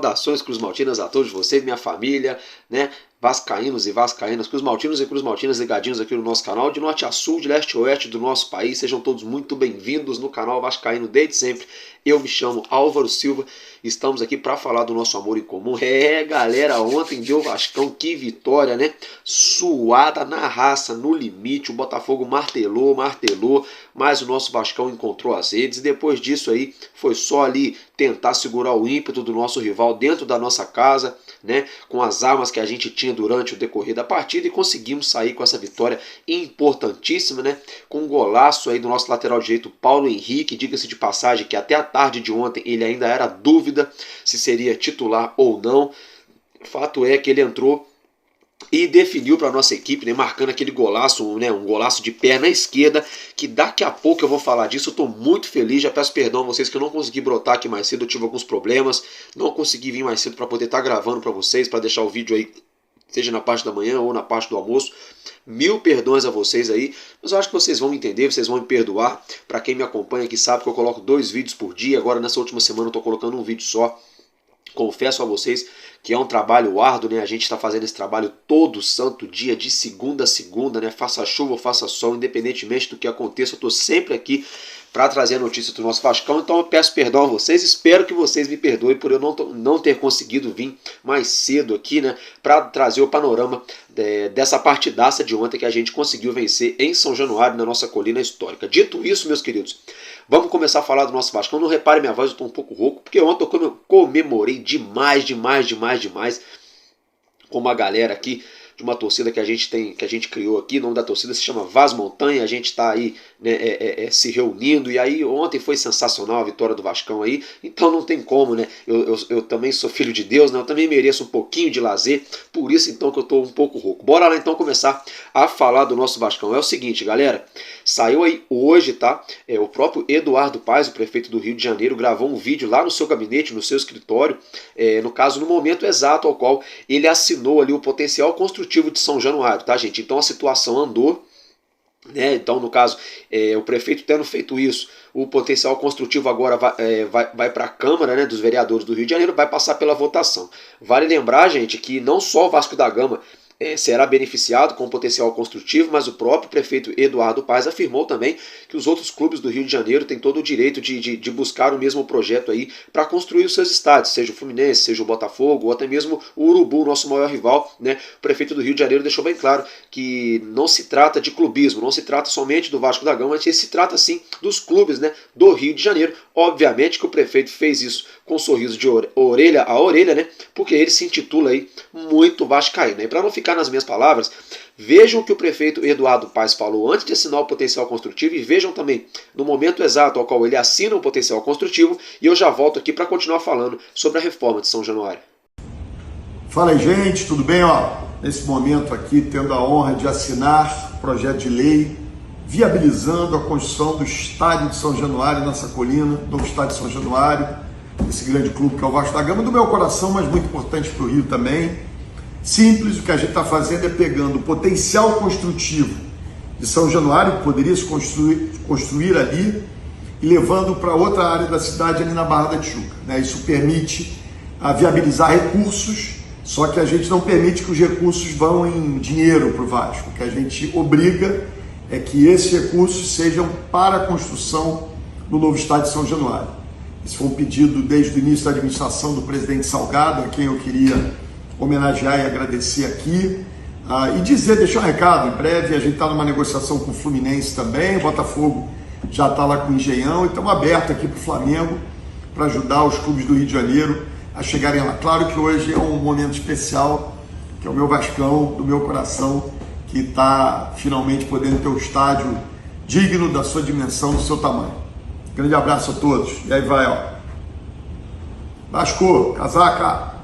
Saudações cruzmaltinas a todos vocês, minha família, né? Vascaínos e vascaínas, cruzmaltinos e cruzmaltinas ligadinhos aqui no nosso canal, de norte a sul, de leste a oeste do nosso país. Sejam todos muito bem-vindos no canal Vascaíno desde sempre. Eu me chamo Álvaro Silva, estamos aqui para falar do nosso amor em comum. Galera, ontem deu Vascão, que vitória, né? Suada na raça, no limite, o Botafogo martelou, mas o nosso Vascão encontrou as redes. E depois disso aí, foi só ali tentar segurar o ímpeto do nosso rival dentro da nossa casa, né? Com as armas que a gente tinha durante o decorrer da partida, e conseguimos sair com essa vitória importantíssima, né? Com um golaço aí do nosso lateral direito, Paulo Henrique. Diga-se de passagem que até a tarde de ontem ele ainda era dúvida se seria titular ou não. Fato é que ele entrou e definiu para a nossa equipe, né, marcando aquele golaço, né, um golaço de perna esquerda, que daqui a pouco eu vou falar disso. Eu estou muito feliz, já peço perdão a vocês que eu não consegui brotar aqui mais cedo, eu tive alguns problemas, não consegui vir mais cedo para poder estar gravando para vocês, para deixar o vídeo aí, seja na parte da manhã ou na parte do almoço. Mil perdões a vocês aí, mas eu acho que vocês vão entender, vocês vão me perdoar. Para quem me acompanha aqui sabe que eu coloco 2 vídeos por dia, agora nessa última semana eu estou colocando um vídeo só. Confesso a vocês que é um trabalho árduo, né? A gente está fazendo esse trabalho todo santo dia, de segunda a segunda, né? Faça chuva ou faça sol, independentemente do que aconteça, eu estou sempre aqui para trazer notícias do nosso Vascão. Então eu peço perdão a vocês, espero que vocês me perdoem por eu não ter conseguido vir mais cedo aqui, né? Para trazer o panorama dessa partidaça de ontem que a gente conseguiu vencer em São Januário, na nossa colina histórica. Dito isso, meus queridos, vamos começar a falar do nosso Vascão. Não repare minha voz, eu estou um pouco rouco, porque ontem eu comemorei demais com uma galera aqui de uma torcida que a gente criou aqui. O nome da torcida se chama Vaz Montanha. A gente está aí, né, se reunindo, e aí ontem foi sensacional a vitória do Vascão aí, então não tem como, né? Eu também sou filho de Deus, né? Eu também mereço um pouquinho de lazer, por isso então que eu estou um pouco rouco. Bora lá então começar a falar do nosso Vascão. É o seguinte, galera, saiu aí hoje, tá? O próprio Eduardo Paes, o prefeito do Rio de Janeiro, gravou um vídeo lá no seu gabinete, no seu escritório, no caso, no momento exato ao qual ele assinou ali o potencial construtivo de São Januário, tá, gente? Então a situação andou, né? Então, no caso, o prefeito tendo feito isso, o potencial construtivo agora vai para a Câmara, né, dos Vereadores do Rio de Janeiro, vai passar pela votação. Vale lembrar, gente, que não só o Vasco da Gama será beneficiado com o potencial construtivo, mas o próprio prefeito Eduardo Paes afirmou também que os outros clubes do Rio de Janeiro têm todo o direito de buscar o mesmo projeto aí para construir os seus estádios, seja o Fluminense, seja o Botafogo, ou até mesmo o Urubu, nosso maior rival, né? O prefeito do Rio de Janeiro deixou bem claro que não se trata de clubismo, não se trata somente do Vasco da Gama, mas se trata sim dos clubes, né, do Rio de Janeiro. Obviamente que o prefeito fez isso com um sorriso de orelha a orelha, né? Porque ele se intitula aí muito vascaíno. E para não ficar nas minhas palavras, vejam o que o prefeito Eduardo Paes falou antes de assinar o potencial construtivo, e vejam também no momento exato ao qual ele assina o potencial construtivo, e eu já volto aqui para continuar falando sobre a reforma de São Januário. Fala aí, gente, tudo bem? Nesse momento aqui, tendo a honra de assinar o projeto de lei viabilizando a construção do estádio de São Januário, nossa colina, do estádio de São Januário, esse grande clube que é o Vasco da Gama, do meu coração, mas muito importante para o Rio também. Simples, o que a gente está fazendo é pegando o potencial construtivo de São Januário, que poderia se construir ali, e levando para outra área da cidade, ali na Barra da Tijuca, né? Isso permite viabilizar recursos, só que a gente não permite que os recursos vão em dinheiro para o Vasco. O que a gente obriga é que esses recursos sejam para a construção do novo estádio de São Januário. Esse foi um pedido desde o início da administração do presidente Salgado, a quem eu queria homenagear e agradecer aqui. E deixar um recado, em breve a gente está numa negociação com o Fluminense também, o Botafogo já está lá com o Engenhão, e estamos abertos aqui para o Flamengo, para ajudar os clubes do Rio de Janeiro a chegarem lá. Claro que hoje é um momento especial, que é o meu Vascão, do meu coração, que está finalmente podendo ter um estádio digno da sua dimensão, do seu tamanho. Grande abraço a todos. E aí vai, Vasco, casaca!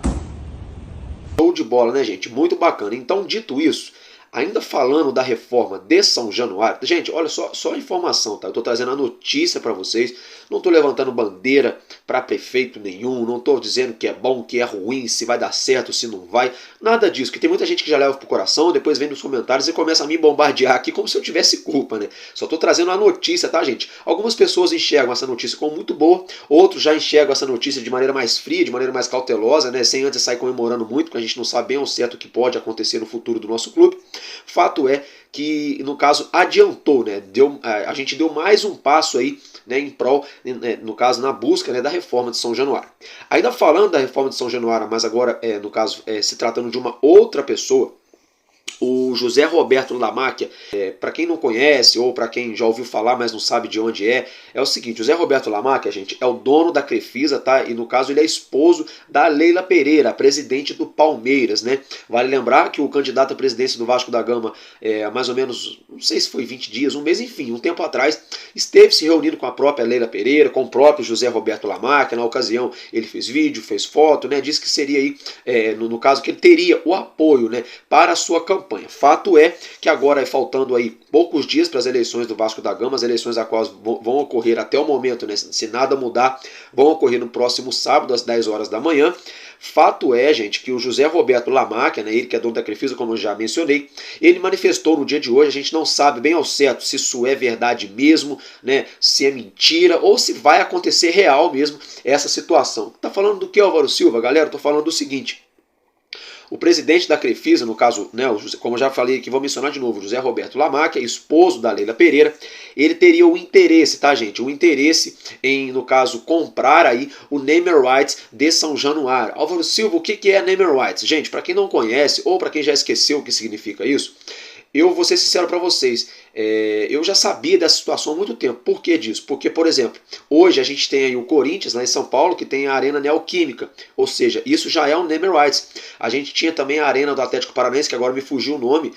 Show de bola, né, gente? Muito bacana. Então, dito isso, Ainda falando da reforma de São Januário, gente, olha só a informação, tá? Eu estou trazendo a notícia para vocês, não estou levantando bandeira para prefeito nenhum, não estou dizendo que é bom, que é ruim, se vai dar certo, se não vai, nada disso, que tem muita gente que já leva pro coração, depois vem nos comentários e começa a me bombardear aqui como se eu tivesse culpa, né? Só estou trazendo a notícia, tá, gente? Algumas pessoas enxergam essa notícia como muito boa, outros já enxergam essa notícia de maneira mais fria, de maneira mais cautelosa, né? Sem antes sair comemorando muito, porque a gente não sabe bem ao certo o que pode acontecer no futuro do nosso clube. Fato é que, no caso, adiantou, né? A gente deu mais um passo aí, né, em prol, no caso, na busca, né, da reforma de São Januário. Ainda falando da reforma de São Januário, mas agora, no caso, se tratando de uma outra pessoa, o José Roberto Lamáquia, para quem não conhece ou para quem já ouviu falar, mas não sabe de onde é o seguinte: José Roberto Lamáquia, gente, é o dono da Crefisa, tá? E no caso ele é esposo da Leila Pereira, a presidente do Palmeiras, né? Vale lembrar que o candidato à presidência do Vasco da Gama, há mais ou menos, não sei se foi 20 dias, um mês, enfim, um tempo atrás, esteve se reunindo com a própria Leila Pereira, com o próprio José Roberto Lamáquia. Na ocasião ele fez vídeo, fez foto, né? Disse que seria aí, no caso, que ele teria o apoio, né, para a sua campanha. Fato é que agora, faltando aí poucos dias para as eleições do Vasco da Gama, as eleições a quais vão ocorrer até o momento, né, se nada mudar, vão ocorrer no próximo sábado às 10 horas da manhã. Fato é, gente, que o José Roberto Lamáquia, né, ele que é dono da Crefisa, como eu já mencionei, ele manifestou no dia de hoje, a gente não sabe bem ao certo se isso é verdade mesmo, né, se é mentira ou se vai acontecer real mesmo essa situação. Tá falando do que, Álvaro Silva? Galera, tô falando do seguinte: o presidente da Crefisa, no caso, né, como eu já falei aqui, vou mencionar de novo, José Roberto Lamáquia, esposo da Leila Pereira, ele teria o interesse, tá, gente? O interesse em, no caso, comprar aí o Naming Rights de São Januário. Álvaro Silva, o que é Naming Rights? Gente, para quem não conhece ou para quem já esqueceu o que significa isso, eu vou ser sincero para vocês, eu já sabia dessa situação há muito tempo. Por que disso? Porque, por exemplo, hoje a gente tem aí o Corinthians, lá em São Paulo, que tem a Arena Neoquímica, ou seja, isso já é um name rights. A gente tinha também a Arena do Atlético Paranaense, que agora me fugiu o nome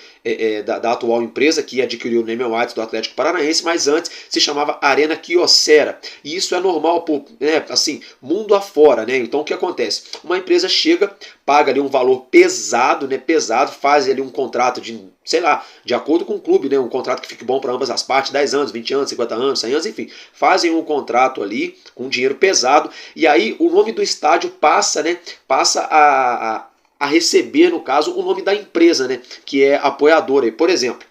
da atual empresa que adquiriu o name rights do Atlético Paranaense, mas antes se chamava Arena Kyocera. E isso é normal, né, assim, mundo afora, né? Então o que acontece? Uma empresa chega, paga ali um valor pesado, né, faz ali um contrato de, sei lá, de acordo com o clube, né, um contrato que fique bom para ambas as partes, 10 anos, 20 anos, 50 anos, 100 anos, enfim, fazem um contrato ali com dinheiro pesado, e aí o nome do estádio passa a receber, no caso, o nome da empresa, né, que é apoiadora. Por exemplo,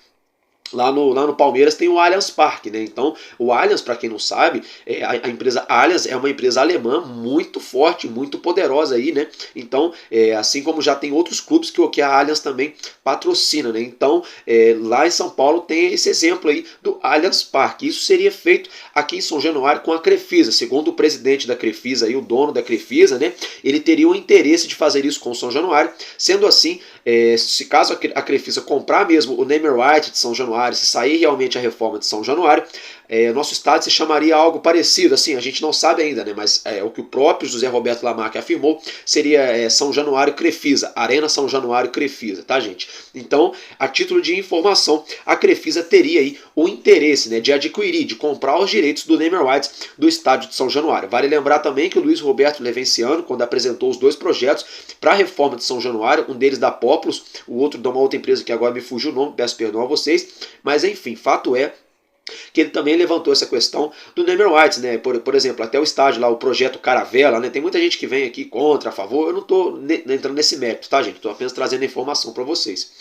lá no Palmeiras tem o Allianz Parque, né? Então, o Allianz, para quem não sabe, a empresa Allianz é uma empresa alemã muito forte, muito poderosa aí, né? Então, assim como já tem outros clubes que a Allianz também patrocina, né? Então, lá em São Paulo tem esse exemplo aí do Allianz Parque. Isso seria feito aqui em São Januário com a Crefisa. Segundo o presidente da Crefisa, aí, o dono da Crefisa, né? Ele teria o interesse de fazer isso com o São Januário. Sendo assim, se caso a Crefisa comprar mesmo o name right de São Januário, se sair realmente a reforma de São Januário, nosso estádio se chamaria algo parecido, assim, a gente não sabe ainda, né, mas o que o próprio José Roberto Lamáquia afirmou seria São Januário Crefisa, Arena São Januário Crefisa, tá, gente? Então, a título de informação, a Crefisa teria aí o interesse, né, de adquirir, de comprar os direitos do name rights do estádio de São Januário. Vale lembrar também que o Luiz Roberto Levenciano, quando apresentou os dois projetos para a reforma de São Januário, um deles da Populus, o outro de uma outra empresa que agora me fugiu o nome, peço perdão a vocês, mas enfim, fato é que ele também levantou essa questão do name rights, né? Por exemplo, até o estádio lá, o projeto Caravela, né? Tem muita gente que vem aqui contra, a favor, eu não estou entrando nesse mérito, tá, gente? Estou apenas trazendo a informação para vocês.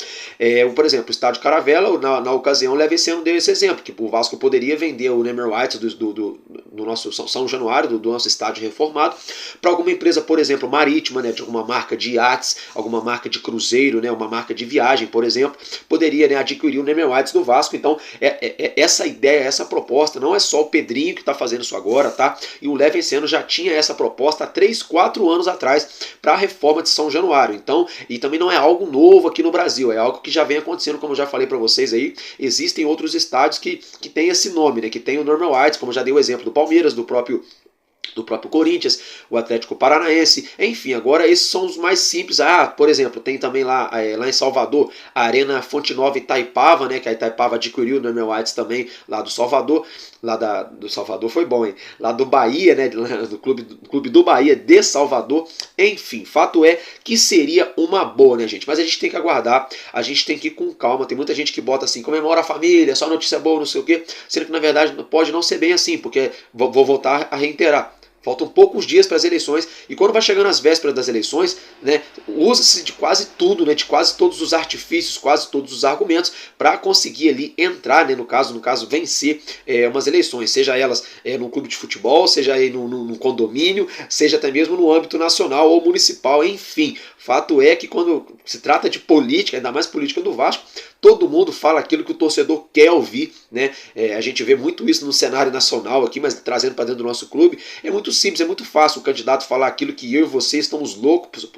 Por exemplo, o estádio Caravela, na ocasião, o Levenciano deu esse exemplo, que o Vasco poderia vender o name rights do nosso São Januário, do nosso estádio reformado, para alguma empresa, por exemplo, marítima, né? De alguma marca de iates, alguma marca de cruzeiro, né? Uma marca de viagem, por exemplo, poderia, né, adquirir o name rights do Vasco. Então, essa ideia, essa proposta, não é só o Pedrinho que está fazendo isso agora, tá? E o Levenciano já tinha essa proposta há 3, 4 anos atrás para a reforma de São Januário. Então, e também não é algo novo aqui no Brasil, é algo que já vem acontecendo, como eu já falei para vocês aí. Existem outros estádios que têm esse nome, né? Que tem o normal rights, como já dei o exemplo do Palmeiras, do próprio do próprio Corinthians, o Atlético Paranaense, enfim, agora esses são os mais simples. Por exemplo, tem também lá em Salvador, a Arena Fonte Nova Itaipava, né, que a Itaipava adquiriu no Emel Whites também, lá do Salvador, do Salvador foi bom, hein? Lá do Bahia, né, do clube do Bahia de Salvador, enfim, fato é que seria uma boa, né, gente, mas a gente tem que aguardar, a gente tem que ir com calma, tem muita gente que bota assim, comemora a família, só notícia boa, não sei o que, sendo que na verdade pode não ser bem assim, porque vou voltar a reiterar, faltam poucos dias para as eleições e quando vai chegando as vésperas das eleições, né, usa-se de quase tudo, né, de quase todos os artifícios, quase todos os argumentos para conseguir ali entrar, né, no caso vencer umas eleições, seja elas num clube de futebol, seja aí num condomínio, seja até mesmo no âmbito nacional ou municipal, enfim. Fato é que quando se trata de política, ainda mais política do Vasco, todo mundo fala aquilo que o torcedor quer ouvir, né? A gente vê muito isso no cenário nacional aqui, mas trazendo para dentro do nosso clube, é muito simples, é muito fácil o candidato falar aquilo que eu e você estamos loucos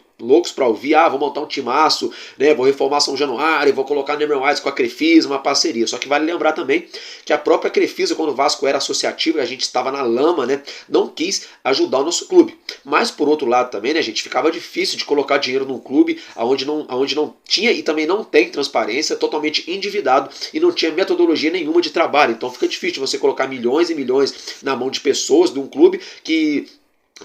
para ouvir. Vou montar um timaço, né? Vou reformar São Januário, vou colocar Neymar White com a Crefisa, uma parceria. Só que vale lembrar também que a própria Crefisa, quando o Vasco era associativo e a gente estava na lama, né, não quis ajudar o nosso clube. Mas por outro lado também, né, gente, ficava difícil de colocar dinheiro num clube onde não tinha e também não tem transparência, totalmente endividado e não tinha metodologia nenhuma de trabalho. Então fica difícil você colocar milhões e milhões na mão de pessoas de um clube que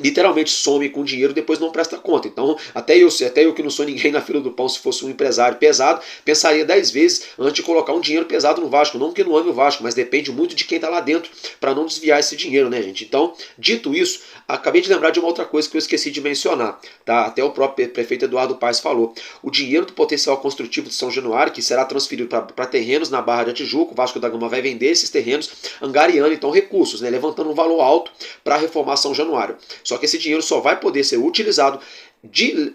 literalmente some com dinheiro e depois não presta conta. Então, até eu que não sou ninguém na fila do pão, se fosse um empresário pesado, pensaria 10 vezes antes de colocar um dinheiro pesado no Vasco. Não que não ame o Vasco, mas depende muito de quem está lá dentro para não desviar esse dinheiro, né, gente? Então, dito isso, acabei de lembrar de uma outra coisa que eu esqueci de mencionar, tá? Até o próprio prefeito Eduardo Paes falou. O dinheiro do potencial construtivo de São Januário, que será transferido para terrenos na Barra da Tijuca, o Vasco da Gama vai vender esses terrenos, angariando então recursos, né, levantando um valor alto para reformar São Januário. Só que esse dinheiro só vai poder ser utilizado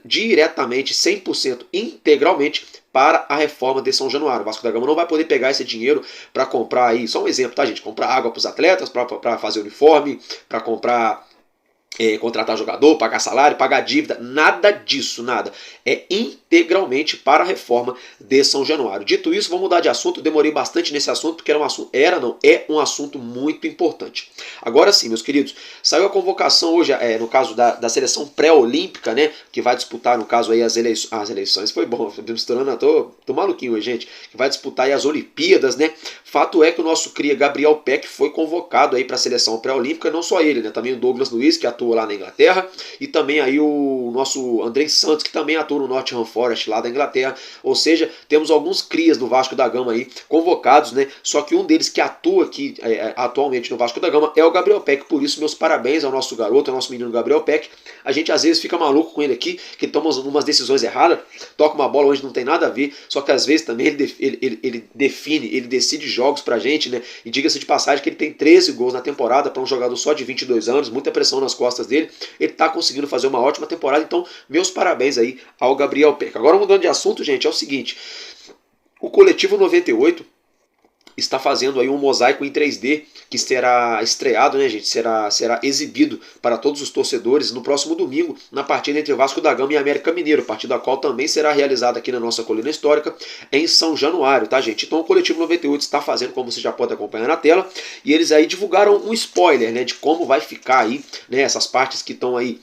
diretamente, 100% integralmente, para a reforma de São Januário. O Vasco da Gama não vai poder pegar esse dinheiro para comprar aí, só um exemplo, tá, gente? Comprar água para os atletas, para fazer uniforme, para comprar contratar jogador, pagar salário, pagar dívida, nada disso, nada. É integralmente para a reforma de São Januário. Dito isso, vamos mudar de assunto. Demorei bastante nesse assunto porque é um assunto muito importante. Agora sim, meus queridos, saiu a convocação hoje, no caso da seleção pré-olímpica, né, que vai disputar, no caso aí, as eleições. Foi bom, misturando, tô maluquinho hoje, gente, que vai disputar aí as Olimpíadas, né. Fato é que o nosso cria Gabriel Peck foi convocado aí para a seleção pré-olímpica, não só ele, né, também o Douglas Luiz, que atua lá na Inglaterra, e também aí o nosso Andrei Santos, que também atua no Nottingham Forest lá da Inglaterra. Ou seja, temos alguns crias do Vasco da Gama aí convocados, né? Só que um deles que atua aqui atualmente no Vasco da Gama é o Gabriel Peck. Por isso, meus parabéns ao nosso garoto, ao nosso menino Gabriel Peck. A gente às vezes fica maluco com ele aqui, que ele toma umas decisões erradas, toca uma bola onde não tem nada a ver, só que às vezes também ele decide jogos pra gente, né? E diga-se de passagem que ele tem 13 gols na temporada para um jogador só de 22 anos, muita pressão nas costas dele, ele está conseguindo fazer uma ótima temporada, então meus parabéns aí ao Gabriel Peck. Agora mudando de assunto, gente, é o seguinte, o Coletivo 98 está fazendo aí um mosaico em 3D que será estreado, né, gente? Será exibido para todos os torcedores no próximo domingo, na partida entre Vasco da Gama e América Mineiro, partida a qual também será realizada aqui na nossa colina histórica, em São Januário, tá, gente? Então o Coletivo 98 está fazendo, como você já pode acompanhar na tela, e eles aí divulgaram um spoiler, né, de como vai ficar aí, né, essas partes que estão aí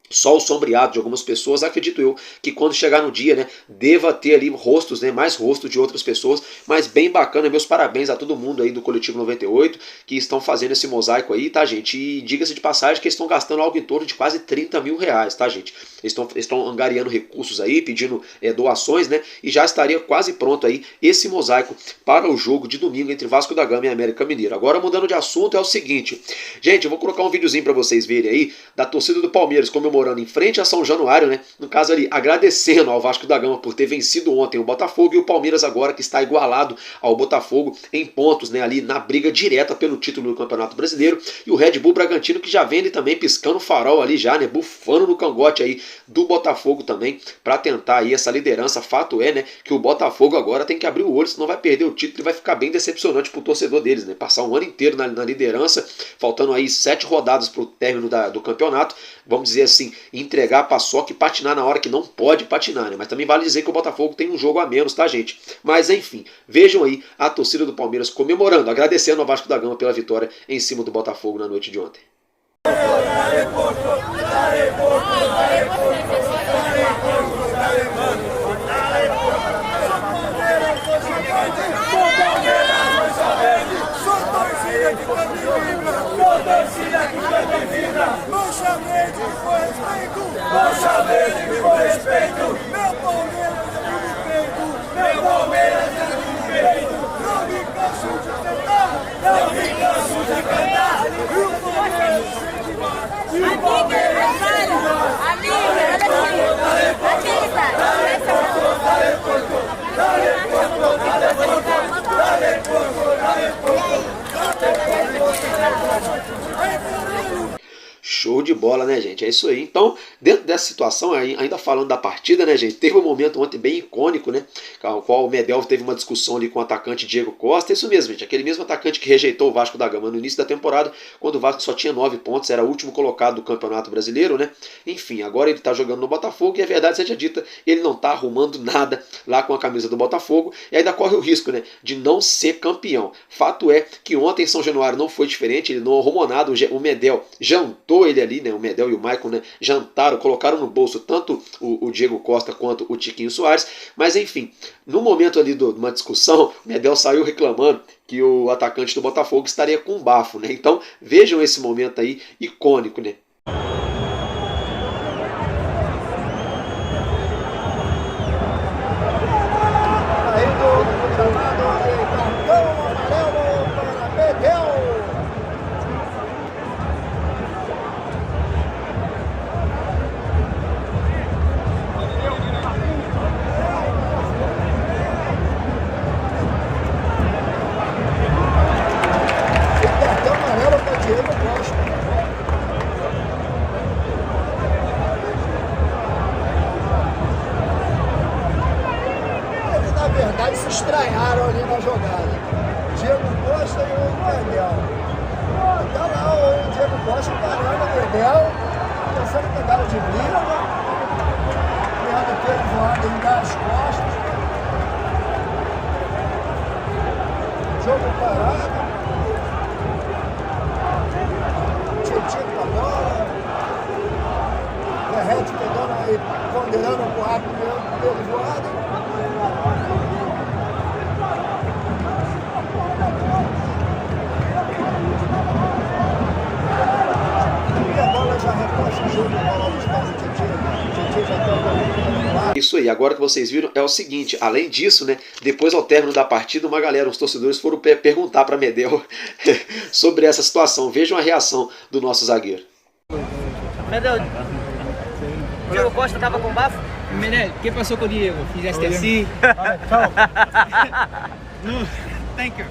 só o sombreado de algumas pessoas. Acredito eu que quando chegar no dia, né, deva ter ali rostos, né, mais rostos de outras pessoas, mas bem bacana. Meus parabéns a todo mundo aí do Coletivo 98 que estão fazendo esse mosaico aí, tá, gente? E diga-se de passagem que eles estão gastando algo em torno de quase 30 mil reais, tá, gente? Eles estão angariando recursos aí, pedindo doações, né, e já estaria quase pronto aí esse mosaico para o jogo de domingo entre Vasco da Gama e América Mineiro. Agora, mudando de assunto, é o seguinte, gente, eu vou colocar um videozinho para vocês verem aí da torcida do Palmeiras comemorando em frente a São Januário, né? No caso ali, agradecendo ao Vasco da Gama por ter vencido ontem o Botafogo, e o Palmeiras agora que está igualado ao Botafogo em pontos, né? Ali na briga direta pelo título do Campeonato Brasileiro, e o Red Bull Bragantino que já vem ali também piscando o farol ali já, né? Bufando no cangote aí do Botafogo também para tentar aí essa liderança. Fato é, né? Que o Botafogo agora tem que abrir o olho, senão vai perder o título e vai ficar bem decepcionante pro torcedor deles, né? Passar um ano inteiro na liderança, faltando aí 7 rodadas pro término do campeonato, vamos dizer assim, entregar a paçoca e patinar na hora que não pode patinar, né? Mas também vale dizer que o Botafogo tem um jogo a menos, tá, gente? Mas enfim, vejam aí a torcida do Palmeiras comemorando, agradecendo ao Vasco da Gama pela vitória em cima do Botafogo na noite de ontem. Mancha verde que foi respeito, mancha verde que foi respeito. Meu Palmeiras é do peito, meu Palmeiras é do peito. Não me canso de cantar, não me canso de cantar. E o Palmeiras sente mais, e o Palmeiras sente mais. Show de bola, né, gente? É isso aí. Então, dentro dessa situação, ainda falando da partida, né, gente? Teve um momento ontem bem icônico, né? Com o qual o Medel teve uma discussão ali com o atacante Diego Costa. É isso mesmo, gente. Aquele mesmo atacante que rejeitou o Vasco da Gama no início da temporada, quando o Vasco só tinha 9 pontos, era o último colocado do Campeonato Brasileiro, né? Enfim, agora ele tá jogando no Botafogo e a verdade seja dita, ele não tá arrumando nada lá com a camisa do Botafogo e ainda corre o risco, né, de não ser campeão. Fato é que ontem São Januário não foi diferente, ele não arrumou nada, o Medel jantou ele ali, né, o Medel e o Maicon, né, jantaram, colocaram no bolso tanto o Diego Costa quanto o Tiquinho Soares, mas enfim, no momento ali de uma discussão, o Medel saiu reclamando que o atacante do Botafogo estaria com bafo, né, então vejam esse momento aí icônico, né. Se estranharam ali na jogada. Diego Costa e o Medel. Tá lá o Diego Costa parando o Medel, pensando que pegaram de briga, criando aquele voado em dar as costas. Jogo parado. Tietchan com a bola. Derrete pegando aí, condenando o árbitro pelo voado. Isso aí, agora que vocês viram é o seguinte, além disso, né, depois ao término da partida, uma galera, os torcedores foram perguntar para Medel sobre essa situação. Vejam a reação do nosso zagueiro. Medel, Diego Costa estava com bafo? Medel, o que passou com o Diego? Fizeste assim? Thank you.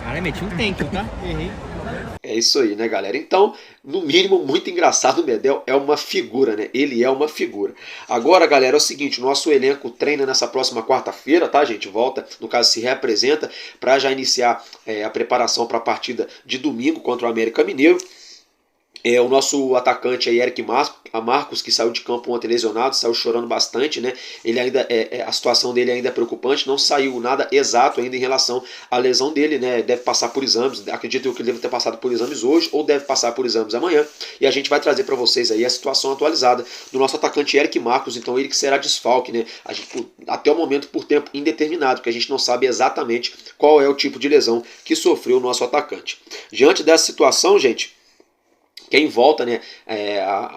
Cara, meti um thank you, tá? Errei. É isso aí, né, galera? Então, no mínimo, muito engraçado, o Medel é uma figura, né? Ele é uma figura. Agora, galera, é o seguinte, nosso elenco treina nessa próxima quarta-feira, tá, gente? Volta, no caso, se reapresenta para já iniciar a preparação para a partida de domingo contra o América Mineiro. O nosso atacante aí, Eric Marcos, que saiu de campo ontem lesionado, saiu chorando bastante, né? Ele ainda a situação dele ainda é preocupante, não saiu nada exato ainda em relação à lesão dele, né? Deve passar por exames, acredito que ele deve ter passado por exames hoje ou deve passar por exames amanhã. E a gente vai trazer para vocês aí a situação atualizada do nosso atacante Eric Marcos, então ele que será desfalque, né? Até o momento por tempo indeterminado, porque a gente não sabe exatamente qual é o tipo de lesão que sofreu o nosso atacante. Diante dessa situação, gente, quem volta, né,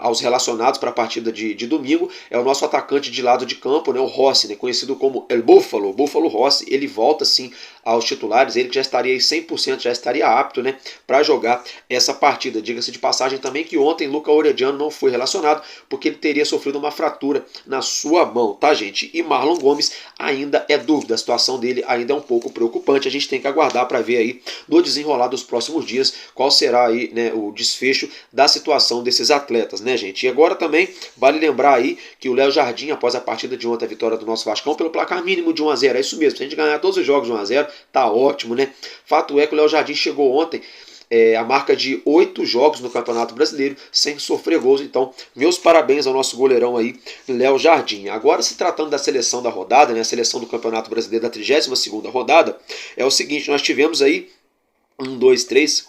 aos relacionados para a partida de domingo é o nosso atacante de lado de campo, né, o Rossi, né, conhecido como El Búfalo, Búfalo Rossi. Ele volta sim aos titulares, ele que já estaria aí 100%, já estaria apto, né, para jogar essa partida. Diga-se de passagem também que ontem Luca Orediano não foi relacionado porque ele teria sofrido uma fratura na sua mão, tá, gente? E Marlon Gomes ainda é dúvida, a situação dele ainda é um pouco preocupante. A gente tem que aguardar para ver aí no desenrolar dos próximos dias qual será aí, né, o desfecho da situação desses atletas, né, gente? E agora também vale lembrar aí que o Léo Jardim, após a partida de ontem, a vitória do nosso Vascão pelo placar mínimo de 1-0, é isso mesmo, se a gente ganhar todos os jogos de 1-0, tá ótimo, né? Fato é que o Léo Jardim chegou ontem a marca de 8 jogos no Campeonato Brasileiro sem sofrer gols. Então, meus parabéns ao nosso goleirão aí, Léo Jardim. Agora, se tratando da seleção da rodada, né, a seleção do Campeonato Brasileiro da 32ª rodada, é o seguinte, nós tivemos aí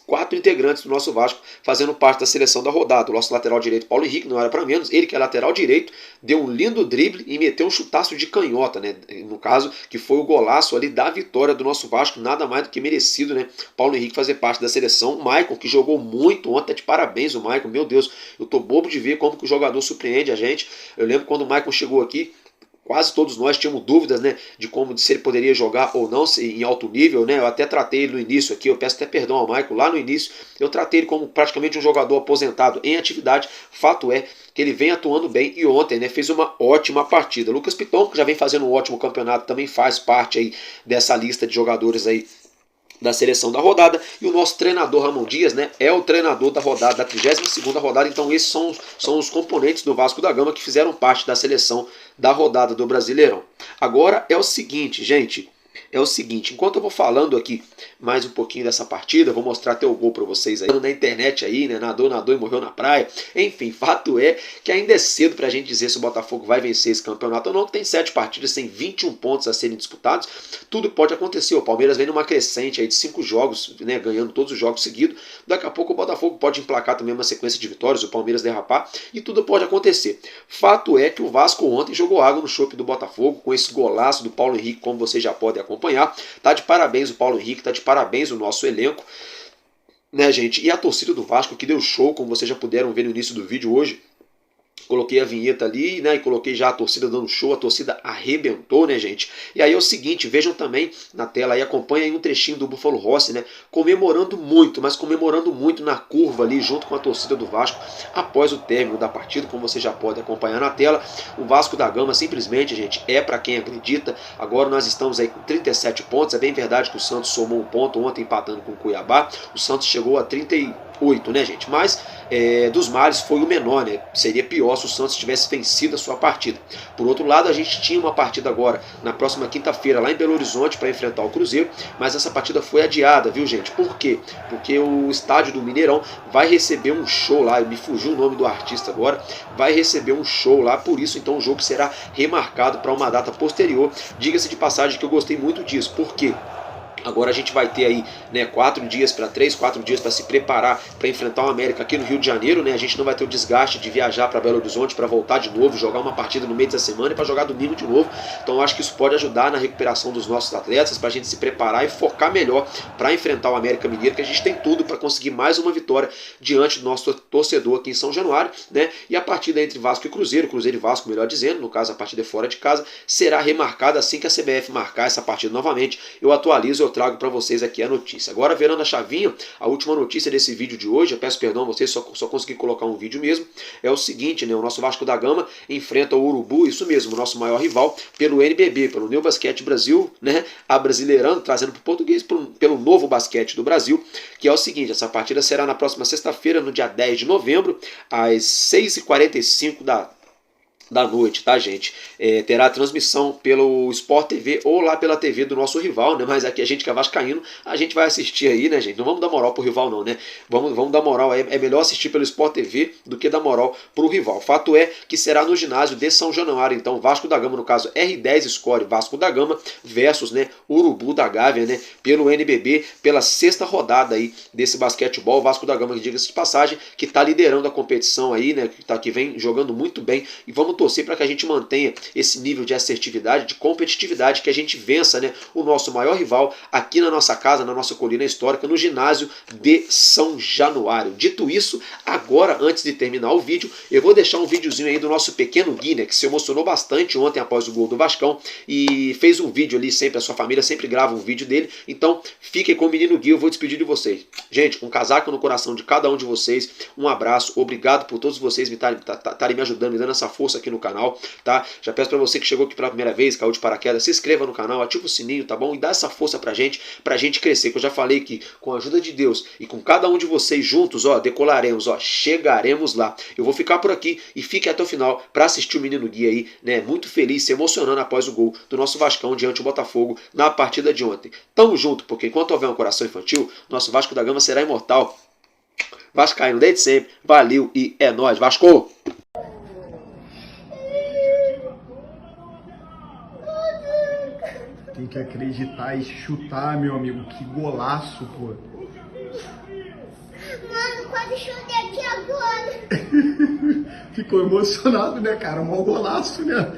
4 integrantes do nosso Vasco fazendo parte da seleção da rodada. O nosso lateral direito, Paulo Henrique, não era para menos. Ele, que é lateral direito, deu um lindo drible e meteu um chutaço de canhota, né? No caso, que foi o golaço ali da vitória do nosso Vasco, nada mais do que merecido, né? Paulo Henrique fazer parte da seleção. O Maicon, que jogou muito ontem, de parabéns o Maicon. Meu Deus, eu tô bobo de ver como que o jogador surpreende a gente. Eu lembro quando o Maicon chegou aqui, quase todos nós tínhamos dúvidas, né, se ele poderia jogar ou não em alto nível, né? Eu até tratei ele no início aqui, eu peço até perdão ao Maicon, lá no início eu tratei ele como praticamente um jogador aposentado em atividade. Fato é que ele vem atuando bem e ontem, né, fez uma ótima partida. Lucas Piton, que já vem fazendo um ótimo campeonato, também faz parte aí dessa lista de jogadores aí da seleção da rodada, e o nosso treinador Ramon Dias, né, é o treinador da rodada, da 32ª rodada. Então esses são os componentes do Vasco da Gama que fizeram parte da seleção da rodada do Brasileirão. Agora é o seguinte, gente, enquanto eu vou falando aqui mais um pouquinho dessa partida, vou mostrar até o gol para vocês aí na internet aí, né? Nadou e morreu na praia. Enfim, fato é que ainda é cedo pra gente dizer se o Botafogo vai vencer esse campeonato ou não. Tem 7 partidas, tem 21 pontos a serem disputados. Tudo pode acontecer. O Palmeiras vem numa crescente aí de 5 jogos, né? Ganhando todos os jogos seguidos. Daqui a pouco o Botafogo pode emplacar também uma sequência de vitórias, o Palmeiras derrapar, e tudo pode acontecer. Fato é que o Vasco ontem jogou água no chope do Botafogo com esse golaço do Paulo Henrique, como vocês já podem acompanhar. Tá de parabéns o Paulo Henrique, tá de parabéns o nosso elenco, né, gente? E a torcida do Vasco, que deu show, como vocês já puderam ver no início do vídeo hoje. Coloquei a vinheta ali, né, e coloquei já a torcida dando show, a torcida arrebentou, né, gente? E aí é o seguinte, vejam também na tela aí, acompanha aí um trechinho do Búfalo Rossi, né, comemorando muito, mas comemorando muito na curva ali, junto com a torcida do Vasco, após o término da partida, como você já pode acompanhar na tela. O Vasco da Gama simplesmente, gente, é para quem acredita. Agora nós estamos aí com 37 pontos, é bem verdade que o Santos somou um ponto ontem empatando com o Cuiabá, o Santos chegou a 38, né, gente? Mas dos males foi o menor, né? Seria pior se o Santos tivesse vencido a sua partida. Por outro lado, a gente tinha uma partida agora na próxima quinta-feira lá em Belo Horizonte para enfrentar o Cruzeiro, mas essa partida foi adiada, viu, gente? Por quê? Porque o estádio do Mineirão vai receber um show lá, me fugiu o nome do artista agora, vai receber um show lá, por isso então o jogo será remarcado para uma data posterior. Diga-se de passagem que eu gostei muito disso, por quê? Agora a gente vai ter aí, né, 4 dias para se preparar para enfrentar o América aqui no Rio de Janeiro, né? A gente não vai ter o desgaste de viajar para Belo Horizonte para voltar de novo, jogar uma partida no meio da semana e para jogar domingo de novo. Então eu acho que isso pode ajudar na recuperação dos nossos atletas, para a gente se preparar e focar melhor para enfrentar o América Mineiro, que a gente tem tudo para conseguir mais uma vitória diante do nosso torcedor aqui em São Januário, né? E a partida entre Vasco e Cruzeiro e Vasco, melhor dizendo, no caso a partida é fora de casa, será remarcada assim que a CBF marcar essa partida novamente. Eu atualizo, eu trago para vocês aqui a notícia. Agora, virando a chavinha, a última notícia desse vídeo de hoje, eu peço perdão a vocês, só consegui colocar um vídeo mesmo, é o seguinte, né, o nosso Vasco da Gama enfrenta o Urubu, isso mesmo, o nosso maior rival, pelo NBB, pelo New Basquete Brasil, né, abrasileirando, trazendo para o português, pelo Novo Basquete do Brasil, que é o seguinte, essa partida será na próxima sexta-feira, no dia 10 de novembro, às 6h45 da noite, tá, gente? Terá transmissão pelo Sport TV ou lá pela TV do nosso rival, né? Mas aqui a gente que é vascaíno, a gente vai assistir aí, né, gente? Não vamos dar moral pro rival não, né? Vamos dar moral, é melhor assistir pelo Sport TV do que dar moral pro rival. Fato é que será no ginásio de São Januário, então Vasco da Gama, no caso R10 Score Vasco da Gama versus, né, Urubu da Gávea, né, pelo NBB, pela 6ª rodada aí desse basquetebol. Vasco da Gama, diga-se de passagem, que tá liderando a competição aí, né, que vem jogando muito bem, e vamos torcer para que a gente mantenha esse nível de assertividade, de competitividade, que a gente vença, né, o nosso maior rival aqui na nossa casa, na nossa colina histórica, no ginásio de São Januário. Dito isso, agora, antes de terminar o vídeo, eu vou deixar um videozinho aí do nosso pequeno Gui, né, que se emocionou bastante ontem após o gol do Vascão e fez um vídeo ali, sempre a sua família sempre grava um vídeo dele, então fiquem com o menino Gui, eu vou despedir de vocês. Gente, um casaco no coração de cada um de vocês, um abraço, obrigado por todos vocês estarem me ajudando, me dando essa força aqui no canal, tá? Já peço para você que chegou aqui pela primeira vez, caiu de paraquedas, se inscreva no canal, ativa o sininho, tá bom? E dá essa força pra gente crescer, que eu já falei que com a ajuda de Deus e com cada um de vocês juntos, ó, decolaremos, ó, chegaremos lá. Eu vou ficar por aqui e fique até o final para assistir o menino Gui aí, né? Muito feliz, se emocionando após o gol do nosso Vascão diante do Botafogo na partida de ontem. Tamo junto, porque enquanto houver um coração infantil, nosso Vasco da Gama será imortal. Vascaíno desde sempre, valeu e é nóis, Vasco! Tem que acreditar e chutar, meu amigo. Que golaço, pô. Ficou emocionado, né, cara? Mó golaço, né?